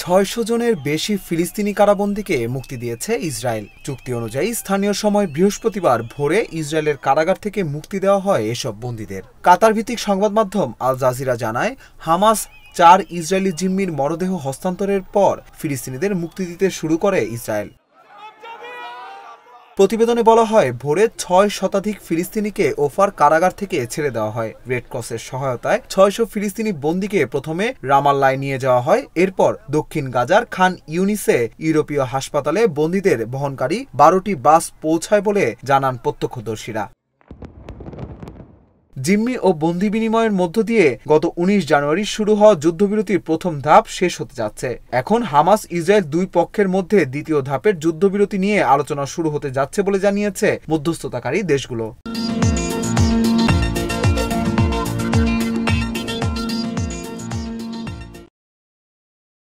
৬০০ জনের বেশি ফিলিস্তিনি কারাবন্দীকে মুক্তি দিয়েছে ইসরায়েল। চুক্তি অনুযায়ী স্থানীয় সময় বৃহস্পতিবার ভোরে ইসরায়েলের কারাগার থেকে মুক্তি দেওয়া হয় এসব বন্দীদের। কাতার ভিত্তিক সংবাদ মাধ্যম আল জাজিরা জানায়, হামাস ৪ ইসরায়েলি জিম্মির মরদেহ হস্তান্তরের পর ফিলিস্তিনিদের মুক্তি দিতে শুরু করে ইসরায়েল। প্রতিবেদনে বলা হয়, ভোরে ৬ শতাধিক ফিলিস্তিনিকে ওফার কারাগার থেকে ছেড়ে দেওয়া হয়। রেড ক্রসের সহায়তায় ৬০০ ফিলিস্তিনি বন্দীকে প্রথমে রামাল্লায় নিয়ে যাওয়া হয়। এরপর দক্ষিণ গাজার খান ইউনিসে ইউরোপীয় হাসপাতালে বন্দীদের বহনকারী ১২টি বাস পৌঁছায় বলে জানান প্রত্যক্ষদর্শীরা। জিম্মি ও বন্দি বিনিময়ের মধ্য দিয়ে গত ১৯ জানুয়ারি শুরু হওয়া যুদ্ধবিরতির প্রথম ধাপ শেষ হতে যাচ্ছে। এখন হামাস ইসরায়েল দুই পক্ষের মধ্যে দ্বিতীয় ধাপের যুদ্ধবিরতি নিয়ে আলোচনা শুরু হতে যাচ্ছে বলে জানিয়েছে মধ্যস্থতাকারী দেশগুলো।